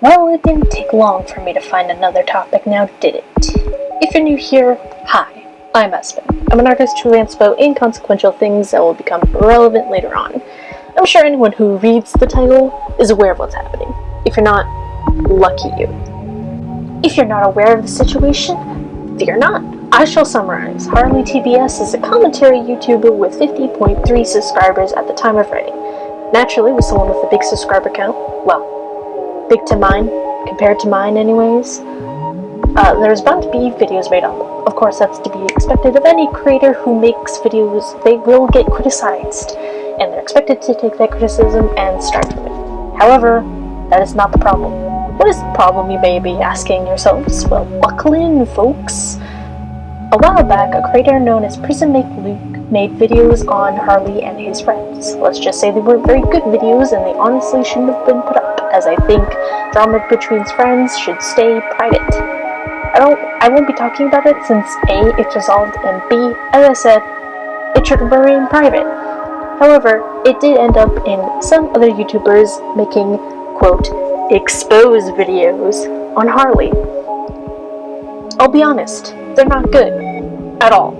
Well, it didn't take long for me to find another topic now, did it? If you're new here, hi, I'm Espen. I'm an artist who rants about inconsequential things that will become relevant later on. I'm sure anyone who reads the title is aware of what's happening. If you're not, lucky you. If you're not aware of the situation, fear not. I shall summarize. HarleyTBS is a commentary YouTuber with 50.3 subscribers at the time of writing. Naturally, with someone with a big subscriber count, well, big to mine, compared to mine anyways, there's bound to be videos made on them. Of course, that's to be expected of any creator who makes videos. They will get criticized, and they're expected to take that criticism and strive from it. However, that is not the problem. What is the problem, you may be asking yourselves? Well, buckle in, folks. A while back, a creator known as PrismMakeLuke made videos on Harley and his friends. Let's just say they weren't very good videos, and they honestly shouldn't have been put up, as I think drama between friends should stay private. I won't be talking about it since A, it's resolved, and B, as I said, it should remain private. However, it did end up in some other YouTubers making, quote, expose videos on Harley. I'll be honest, they're not good at all.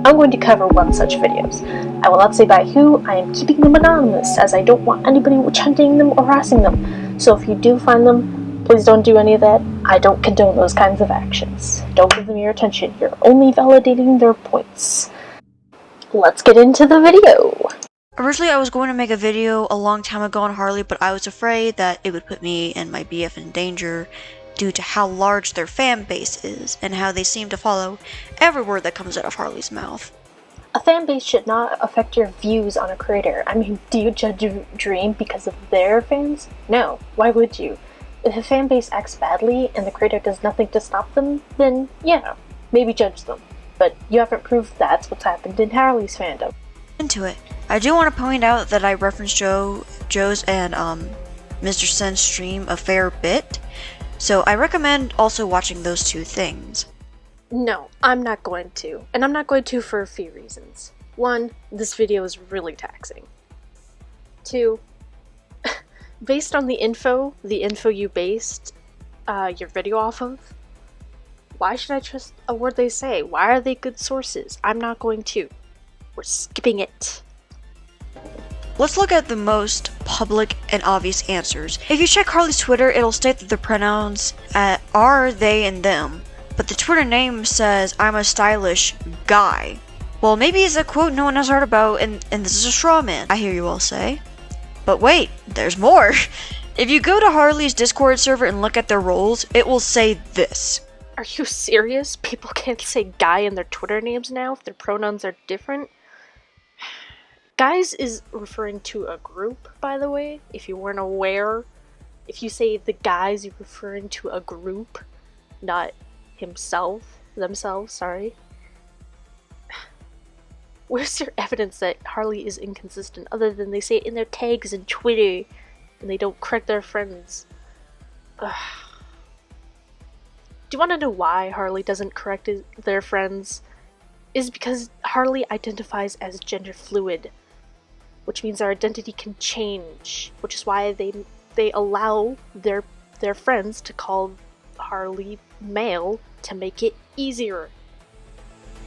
I'm going to cover one such videos. I will not say by who. I am keeping them anonymous, as I don't want anybody hunting them or harassing them. So if you do find them, please don't do any of that. I don't condone those kinds of actions. Don't give them your attention. You're only validating their points. Let's get into the video. Originally, I was going to make a video a long time ago on Harley, but I was afraid that it would put me and my BF in danger due to how large their fan base is and how they seem to follow every word that comes out of Harley's mouth. A fan base should not affect your views on a creator. I mean, do you judge a dream because of their fans? No. Why would you? If a fan base acts badly and the creator does nothing to stop them, then yeah, maybe judge them. But you haven't proved that's what's happened in Harley's fandom. Into it. I do want to point out that I referenced Joe's and Mr. Sen's stream a fair bit, so I recommend also watching those two things. No, I'm not going to. And I'm not going to for a few reasons. One, this video is really taxing. Two, based on the info you based your video off of, why should I trust a word they say? Why are they good sources? I'm not going to. We're skipping it. Let's look at the most public and obvious answers. If you check Harley's Twitter, it'll state that the pronouns are they and them, but the Twitter name says, I'm a stylish guy. Well, maybe it's a quote no one has heard about, and this is a straw man, I hear you all say. But wait, there's more. If you go to Harley's Discord server and look at their roles, it will say this. Are you serious? People can't say guy in their Twitter names now if their pronouns are different? Guys is referring to a group, by the way, if you weren't aware. If you say the guys, you're referring to a group, not themselves, sorry. Where's your evidence that Harley is inconsistent, other than they say it in their tags and Twitter, and they don't correct their friends? Ugh. Do you want to know why Harley doesn't correct their friends? Is because Harley identifies as gender fluid, which means their identity can change, which is why they allow their friends to call Harley male to make it easier.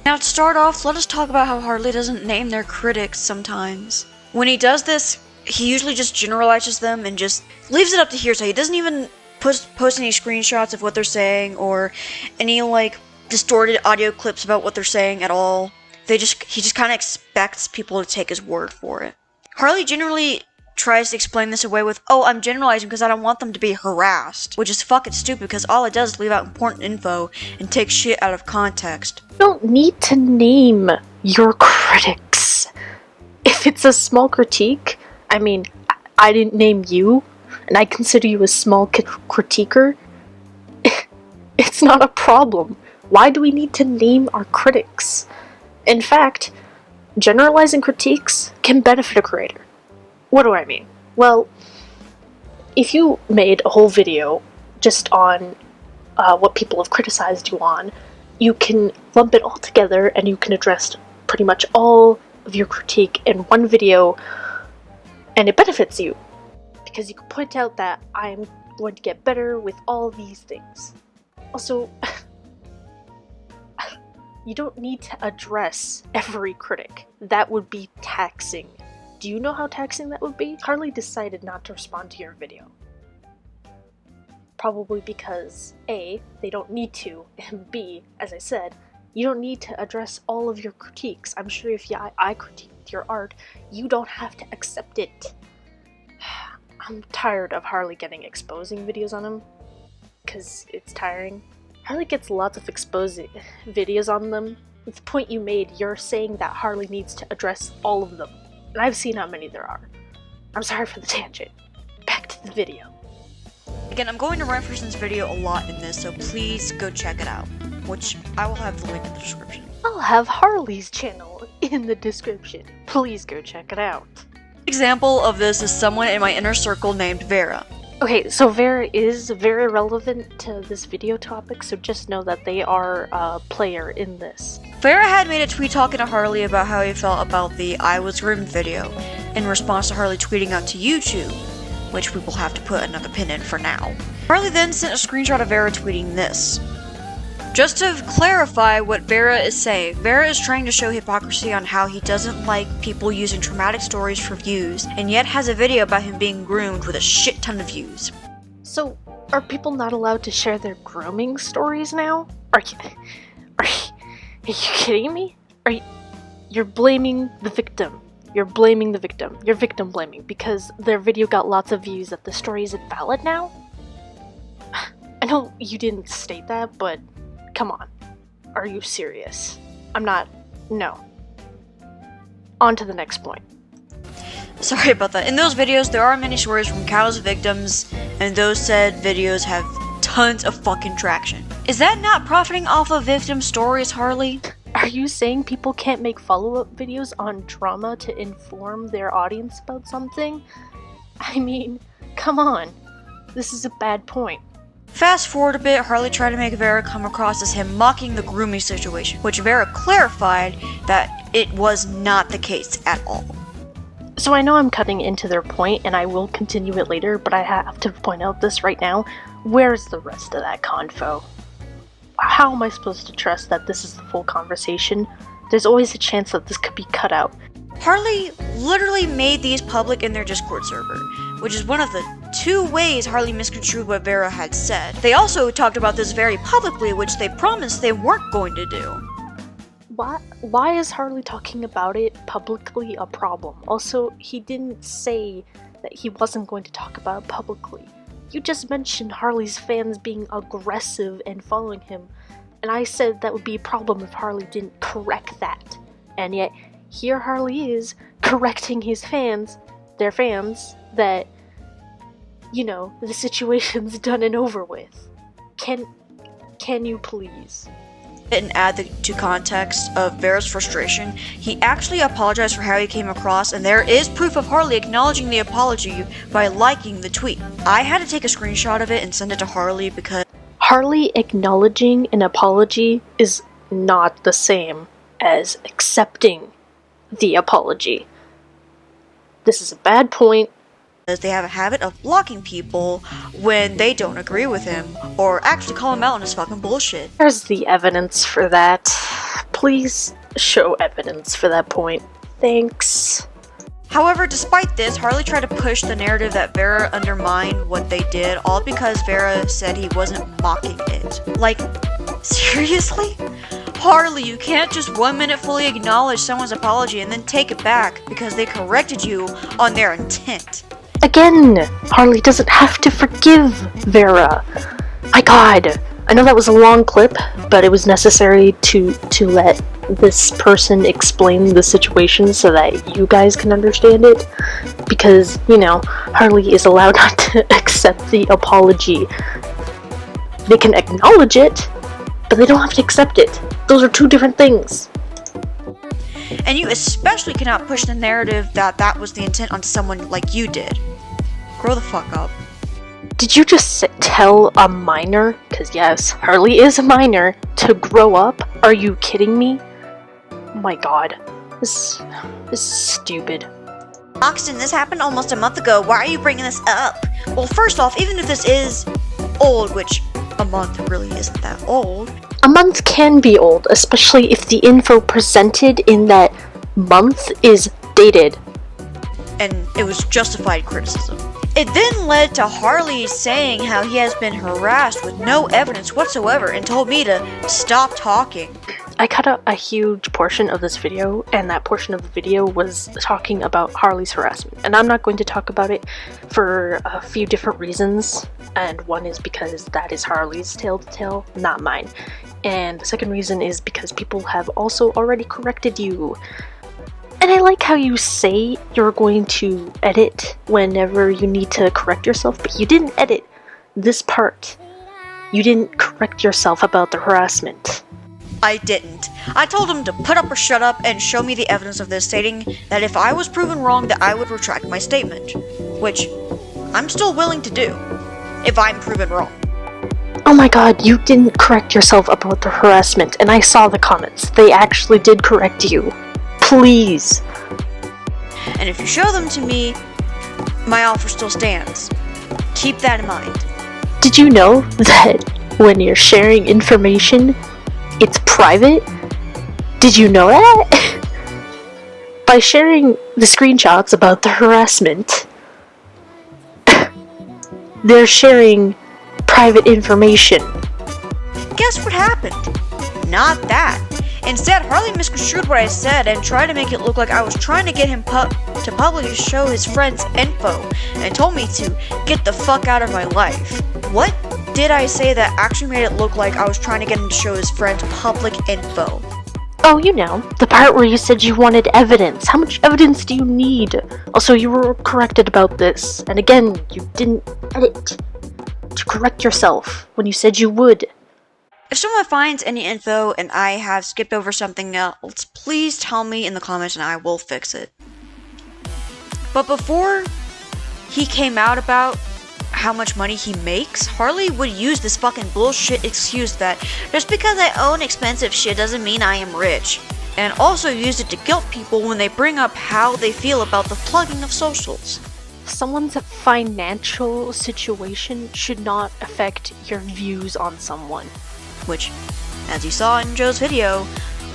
Now to start off, let us talk about how Harley doesn't name their critics sometimes. When he does this, he usually just generalizes them and just leaves it up to hearsay. He doesn't even post any screenshots of what they're saying or any distorted audio clips about what they're saying at all. He just kind of expects people to take his word for it. Harley generally tries to explain this away with, oh, I'm generalizing because I don't want them to be harassed, which is fucking stupid because all it does is leave out important info and take shit out of context. You don't need to name your critics. If it's a small critique, I mean, I didn't name you, and I consider you a small critiquer. It's not a problem. Why do we need to name our critics? In fact, generalizing critiques can benefit a creator. What do I mean? Well, if you made a whole video just on what people have criticized you on, you can lump it all together and you can address pretty much all of your critique in one video, and it benefits you. Because you can point out that I'm going to get better with all these things. Also, you don't need to address every critic. That would be taxing. Do you know how taxing that would be? Harley decided not to respond to your video. Probably because A, they don't need to, and B, as I said, you don't need to address all of your critiques. I'm sure if I critiqued your art, you don't have to accept it. I'm tired of Harley getting exposing videos on him, because it's tiring. Harley gets lots of exposing videos on them. At the point you made, you're saying that Harley needs to address all of them. And I've seen how many there are. I'm sorry for the tangent. Back to the video. Again, I'm going to reference this video a lot in this, so please go check it out, which I will have the link in the description. I'll have Harley's channel in the description. Please go check it out. Example of this is someone in my inner circle named Vera. Okay, so Vera is very relevant to this video topic, so just know that they are a player in this. Vera had made a tweet talking to Harley about how he felt about the I Was Groomed video, in response to Harley tweeting out to YouTube, which we will have to put another pin in for now. Harley then sent a screenshot of Vera tweeting this. Just to clarify what Vera is saying, Vera is trying to show hypocrisy on how he doesn't like people using traumatic stories for views, and yet has a video about him being groomed with a shit ton of views. So, are people not allowed to share their grooming stories now? Are you kidding me? You're blaming the victim. You're blaming the victim. You're victim blaming because their video got lots of views that the story isn't valid now? I know you didn't state that, but come on. Are you serious? I'm not. No. On to the next point. Sorry about that. In those videos, there are many stories from countless victims, and those said videos have tons of fucking traction. Is that not profiting off of victim stories, Harley? Are you saying people can't make follow-up videos on drama to inform their audience about something? I mean, come on. This is a bad point. Fast forward a bit, Harley tried to make Vera come across as him mocking the grooming situation, which Vera clarified that it was not the case at all. So I know I'm cutting into their point, and I will continue it later, but I have to point out this right now. Where's the rest of that convo? How am I supposed to trust that this is the full conversation? There's always a chance that this could be cut out. Harley literally made these public in their Discord server, which is one of the 2 ways Harley misconstrued what Vera had said. They also talked about this very publicly, which they promised they weren't going to do. Why is Harley talking about it publicly a problem? Also, he didn't say that he wasn't going to talk about it publicly. You just mentioned Harley's fans being aggressive and following him, and I said that would be a problem if Harley didn't correct that. And yet, here Harley is correcting his fans, their fans, that, you know, the situation's done and over with. Can you please? And add to context of Vera's frustration, he actually apologized for how he came across, and there is proof of Harley acknowledging the apology by liking the tweet. I had to take a screenshot of it and send it to Harley because Harley acknowledging an apology is not the same as accepting the apology. This is a bad point. they have a habit of blocking people when they don't agree with him, or actually call him out on his fucking bullshit. There's the evidence for that. Please show evidence for that point. Thanks. However, despite this, Harley tried to push the narrative that Vera undermined what they did, all because Vera said he wasn't mocking it. Like, seriously? Harley, you can't just 1 minute fully acknowledge someone's apology and then take it back because they corrected you on their intent. Again, Harley doesn't have to forgive Vera. My god. I know that was a long clip, but it was necessary to let this person explain the situation so that you guys can understand it. Because, you know, Harley is allowed not to accept the apology. They can acknowledge it, but they don't have to accept it. Those are two different things. And you especially cannot push the narrative that that was the intent onto someone like you did. Grow the fuck up. Did you just tell a minor, because yes, Harley is a minor, to grow up? Are you kidding me? Oh my god. This is stupid. Oxton, this happened almost a month ago. Why are you bringing this up? Well, first off, even if this is old, which a month really isn't that old. A month can be old, especially if the info presented in that month is dated. And it was justified criticism. It then led to Harley saying how he has been harassed with no evidence whatsoever and told me to stop talking. I cut out a huge portion of this video, and that portion of the video was talking about Harley's harassment. And I'm not going to talk about it for a few different reasons. And one is because that is Harley's tale to tell, not mine. And the second reason is because people have also already corrected you. And I like how you say you're going to edit whenever you need to correct yourself, but you didn't edit this part. You didn't correct yourself about the harassment. I didn't. I told him to put up or shut up and show me the evidence of this, stating that if I was proven wrong that I would retract my statement. Which I'm still willing to do, if I'm proven wrong. Oh my god, you didn't correct yourself about the harassment, and I saw the comments. They actually did correct you. Please. And if you show them to me, my offer still stands. Keep that in mind. Did you know that when you're sharing information, it's private? Did you know that? By sharing the screenshots about the harassment, they're sharing private information. Guess what happened? Not that. Instead, Harley misconstrued what I said and tried to make it look like I was trying to get him to publicly show his friend's info and told me to get the fuck out of my life. What did I say that actually made it look like I was trying to get him to show his friend's public info? Oh, you know, the part where you said you wanted evidence. How much evidence do you need? Also, you were corrected about this. And again, you didn't edit to correct yourself when you said you would. If someone finds any info and I have skipped over something else, please tell me in the comments and I will fix it. But before he came out about how much money he makes, Harley would use this fucking bullshit excuse that just because I own expensive shit doesn't mean I am rich. And also used it to guilt people when they bring up how they feel about the plugging of socials. Someone's financial situation should not affect your views on someone. Which, as you saw in Joe's video,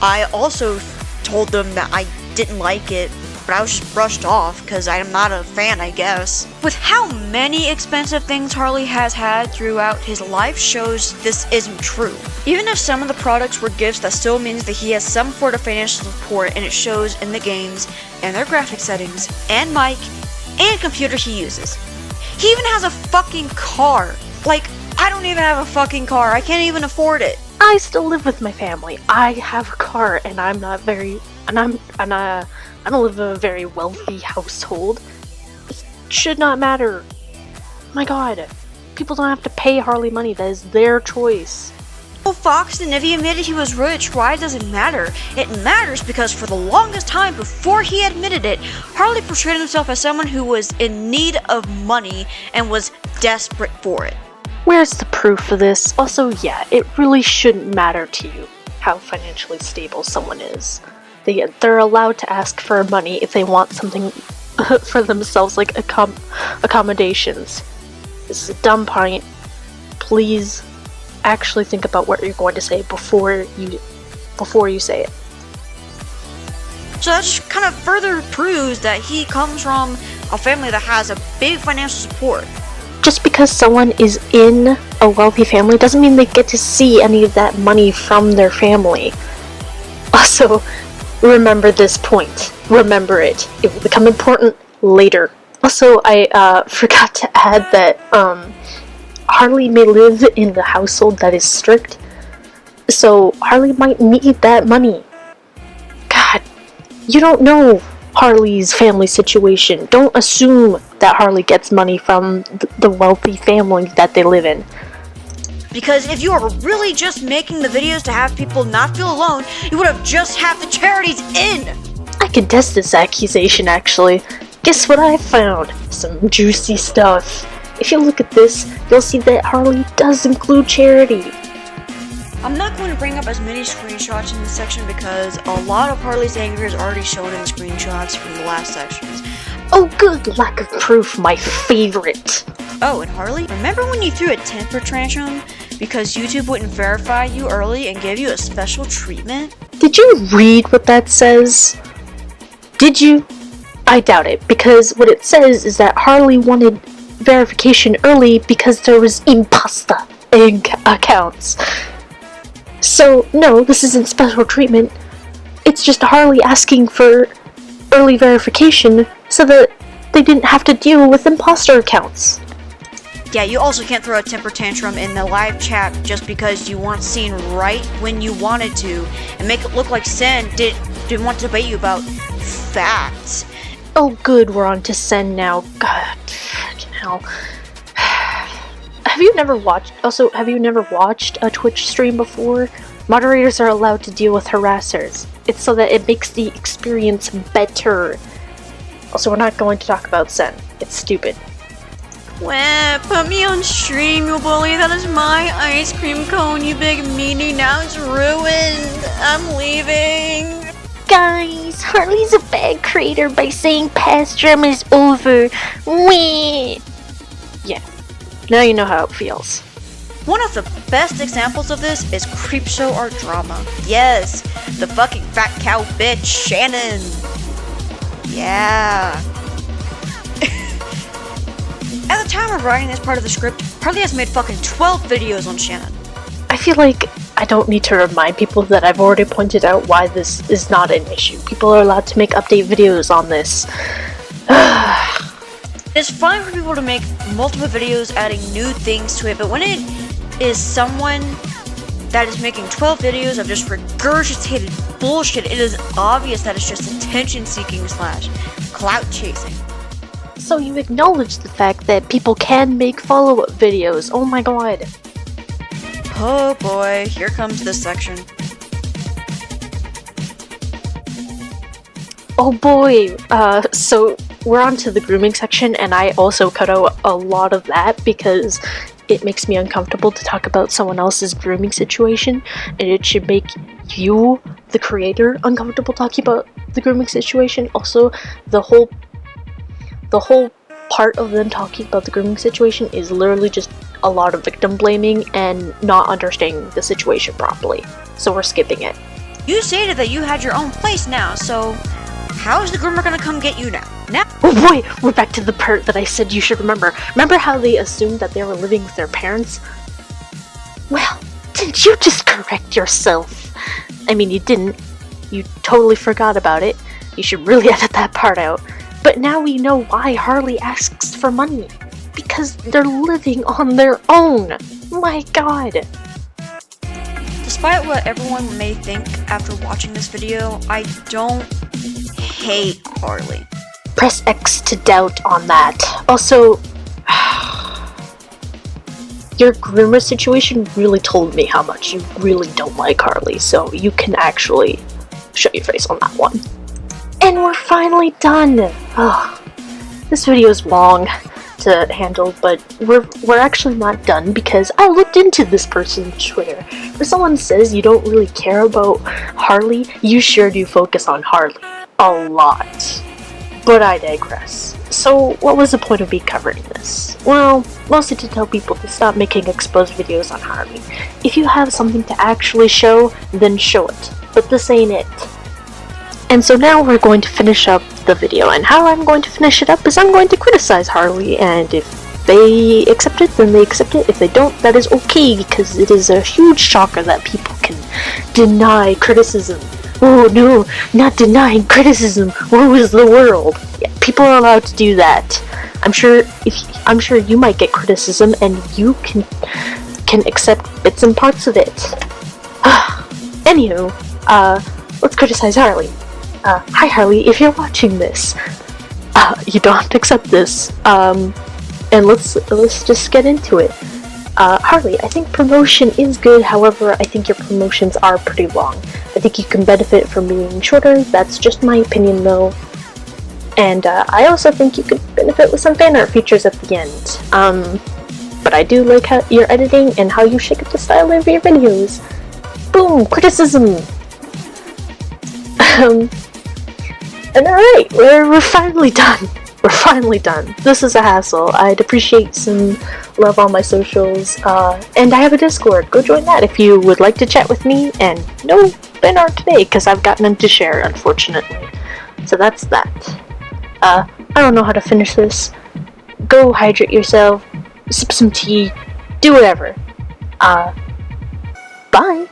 I also told them that I didn't like it, but I was just brushed off because I'm not a fan, I guess. With how many expensive things Harley has had throughout his life shows this isn't true. Even if some of the products were gifts, that still means that he has some sort of financial support, and it shows in the games and their graphic settings and mic and computer he uses. He even has a fucking car. Like, I don't even have a fucking car. I can't even afford it. I still live with my family. I have a car, and I don't live in a very wealthy household. It should not matter. My god, people don't have to pay Harley money. That is their choice. Well, Foxton, if he admitted he was rich, why does it matter? It matters because for the longest time before he admitted it, Harley portrayed himself as someone who was in need of money and was desperate for it. Where's the proof for this? Also, yeah, it really shouldn't matter to you how financially stable someone is. They're allowed to ask for money if they want something for themselves, like accommodations. This is a dumb point. Please actually think about what you're going to say before you say it. So that just kind of further proves that he comes from a family that has a big financial support. Just because someone is in a wealthy family doesn't mean they get to see any of that money from their family. Also, remember this point. Remember it. It will become important later. Also, I forgot to add that Harley may live in the household that is strict, so Harley might need that money. God, you don't know Harley's family situation. Don't assume that Harley gets money from the wealthy family that they live in. Because if you are really just making the videos to have people not feel alone, you would have just have the charities in! I can test this accusation, actually. Guess what I found? Some juicy stuff. If you look at this, you'll see that Harley does include charity. I'm not going to bring up as many screenshots in this section because a lot of Harley's anger is already shown in the screenshots from the last sections. Oh good, lack of proof, my favorite. Oh, and Harley, remember when you threw a temper tantrum because YouTube wouldn't verify you early and gave you a special treatment? Did you read what that says? Did you? I doubt it, because what it says is that Harley wanted verification early because there was imposter accounts. So, no, this isn't special treatment. It's just Harley asking for early verification so that they didn't have to deal with imposter accounts. Yeah, you also can't throw a temper tantrum in the live chat just because you weren't seen right when you wanted to, and make it look like Sen didn't want to debate you about facts. Oh good, we're on to Sen now. God, fucking hell. Have you never watched a Twitch stream before? Moderators are allowed to deal with harassers. It's so that it makes the experience better. Also, we're not going to talk about Sen. It's stupid. Well, put me on stream, you bully. That is my ice cream cone, you big meanie. Now it's ruined. I'm leaving. Guys, Harley's a bad creator by saying past drama is over. Wee. Yeah, now you know how it feels. One of the best examples of this is Creepshow Art Drama. Yes, the fucking fat cow bitch, Shannon. Yeah. At the time of writing this part of the script, Harley has made fucking 12 videos on Shannon. I feel like I don't need to remind people that I've already pointed out why this is not an issue. People are allowed to make update videos on this. It's fine for people to make multiple videos adding new things to it, but when it is someone that is making 12 videos of just regurgitated bullshit, it is obvious that it's just attention-seeking / clout chasing. So you acknowledge the fact that people can make follow-up videos. Oh my god. Oh boy, here comes this section. Oh boy, so we're on to the grooming section, and I also cut out a lot of that because it makes me uncomfortable to talk about someone else's grooming situation, and it should make you, the creator, uncomfortable talking about the grooming situation. Also, the whole part of them talking about the grooming situation is literally just a lot of victim blaming and not understanding the situation properly. So we're skipping it. You stated that you had your own place now, so how is the groomer gonna come get you now? Oh boy, we're back to the part that I said you should remember. Remember how they assumed that they were living with their parents? Well, didn't you just correct yourself? I mean, you didn't. You totally forgot about it. You should really edit that part out. But now we know why Harley asks for money. Because they're living on their own. My god. Despite what everyone may think after watching this video, I don't hate Harley. Press X to doubt on that. Also, your groomer situation really told me how much you really don't like Harley, so you can actually show your face on that one. And we're finally done! Oh, this video is long to handle, but we're actually not done because I looked into this person's Twitter. If someone says you don't really care about Harley, you sure do focus on Harley. A lot. But I digress. So, what was the point of me covering this? Well, mostly to tell people to stop making exposed videos on Harley. If you have something to actually show, then show it. But this ain't it. And so now we're going to finish up the video, and how I'm going to finish it up is I'm going to criticize Harley, and if they accept it, then they accept it. If they don't, that is okay, because it is a huge shocker that people can deny criticism. Oh no, not denying criticism. Woe is the world. Yeah, people are allowed to do that. I'm sure you might get criticism, and you can accept bits and parts of it. Anywho, let's criticize Harley. Hi Harley, if you're watching this, you don't have to accept this. And let's just get into it. Harley, I think promotion is good, however, I think your promotions are pretty long. I think you can benefit from being shorter, that's just my opinion though. And I also think you could benefit with some fan art features at the end. But I do like how your editing and how you shake up the style of your videos. Boom! Criticism! And alright, we're finally done. we're finally done. This is a hassle. I'd appreciate some love on my socials, and I have a Discord. Go join that if you would like to chat with me, and no Ben art today, because I've got none to share, unfortunately. So that's that. I don't know how to finish this. Go hydrate yourself, sip some tea, do whatever. Bye!